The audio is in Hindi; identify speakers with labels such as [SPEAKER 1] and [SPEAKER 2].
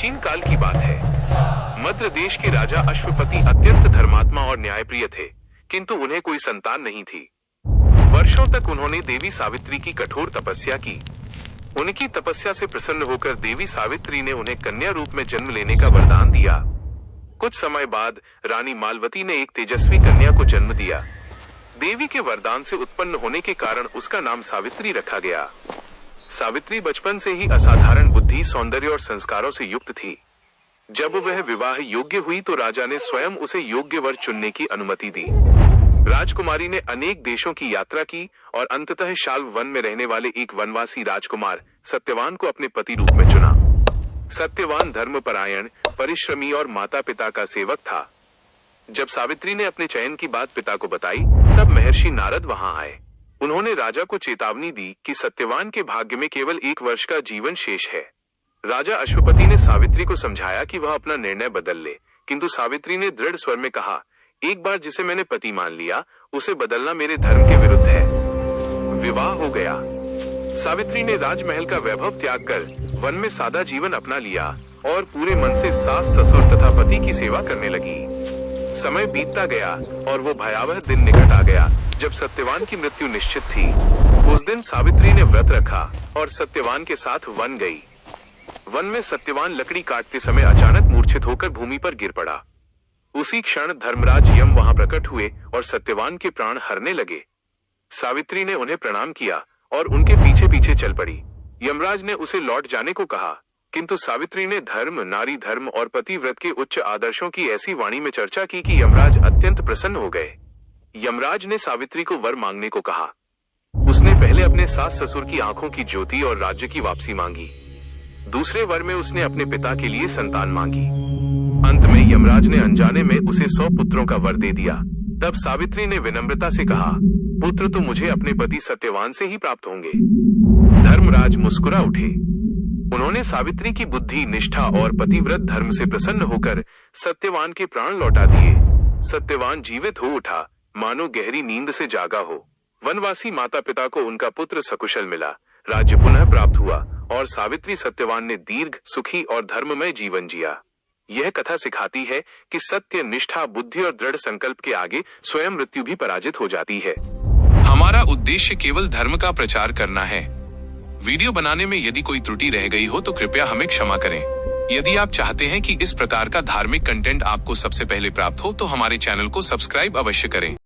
[SPEAKER 1] प्राचीन काल की बात है। मद्र देश के राजा अश्वपति अत्यंत धर्मात्मा और न्यायप्रिय थे, किंतु उन्हें कोई संतान नहीं थी। वर्षों तक उन्होंने देवी सावित्री की कठोर तपस्या की। उनकी तपस्या से प्रसन्न होकर देवी सावित्री ने उन्हें कन्या रूप में जन्म लेने का वरदान दिया। कुछ समय बाद रानी मालवती ने एक तेजस्वी कन्या को जन्म दिया। देवी के वरदान से उत्पन्न होने के कारण उसका नाम सावित्री रखा गया। सावित्री बचपन से ही असाधारण बुद्धि, सौंदर्य और संस्कारों से युक्त थी। जब वह विवाह योग्य हुई तो राजा ने स्वयं उसे योग्य वर चुनने की अनुमति दी। राजकुमारी ने अनेक देशों की यात्रा की और अंततः शाल्व वन में रहने वाले एक वनवासी राजकुमार सत्यवान को अपने पति रूप में चुना। सत्यवान धर्मपरायण, परिश्रमी और माता पिता का सेवक था। जब सावित्री ने अपने चयन की बात पिता को बताई, तब महर्षि नारद वहां आए। उन्होंने राजा को चेतावनी दी कि सत्यवान के भाग्य में केवल 1 वर्ष का जीवन शेष है। राजा अश्वपति ने सावित्री को समझाया कि वह अपना निर्णय बदल ले, किंतु सावित्री ने दृढ़ स्वर में कहा, एक बार जिसे मैंने पति मान लिया, उसे बदलना मेरे धर्म के विरुद्ध है। विवाह हो गया। सावित्री ने राजमहल का वैभव त्याग कर वन में सादा जीवन अपना लिया और पूरे मन से सास, ससुर तथा पति की सेवा करने लगी। समय बीतता गया और वो भयावह दिन निकट आ गया जब सत्यवान की मृत्यु निश्चित थी। उस दिन सावित्री ने व्रत रखा और सत्यवान के साथ वन गई। वन में सत्यवान लकड़ी काटते समय अचानक मूर्छित होकर भूमि पर गिर पड़ा। उसी क्षण धर्मराज यम वहां प्रकट हुए और सत्यवान के प्राण हरने लगे। सावित्री ने उन्हें प्रणाम किया और उनके पीछे पीछे चल पड़ी। यमराज ने उसे लौट जाने को कहा, किंतु सावित्री ने धर्म, नारी धर्म और पतिव्रत के उच्च आदर्शों की ऐसी वाणी में चर्चा की कि यमराज अत्यंत प्रसन्न हो गए। यमराज ने सावित्री को वर मांगने को कहा। उसने पहले अपने सास ससुर की आंखों की ज्योति और राज्य की वापसी मांगी। दूसरे वर में उसने अपने पिता के लिए संतान मांगी। अंत में यमराज ने अनजाने में उसे 100 पुत्रों का वर दे दिया। तब सावित्री ने विनम्रता से कहा, पुत्र तो मुझे अपने पति सत्यवान से ही प्राप्त होंगे। धर्मराज मुस्कुरा उठे। उन्होंने सावित्री की बुद्धि, निष्ठा और पतिव्रत धर्म से प्रसन्न होकर सत्यवान के प्राण लौटा दिए। सत्यवान जीवित हो उठा, मानो गहरी नींद से जागा हो। वनवासी माता पिता को उनका पुत्र सकुशल मिला, राज्य पुनः प्राप्त हुआ और सावित्री सत्यवान ने दीर्घ, सुखी और धर्ममय जीवन जिया। यह कथा सिखाती है कि सत्य, निष्ठा, बुद्धि और दृढ़ संकल्प के आगे स्वयं मृत्यु भी पराजित हो जाती है। हमारा उद्देश्य केवल धर्म का प्रचार करना है। वीडियो बनाने में यदि कोई त्रुटि रह गई हो तो कृपया हमें क्षमा करें। यदि आप चाहते हैं कि इस प्रकार का धार्मिक कंटेंट आपको सबसे पहले प्राप्त हो तो हमारे चैनल को सब्सक्राइब अवश्य करें।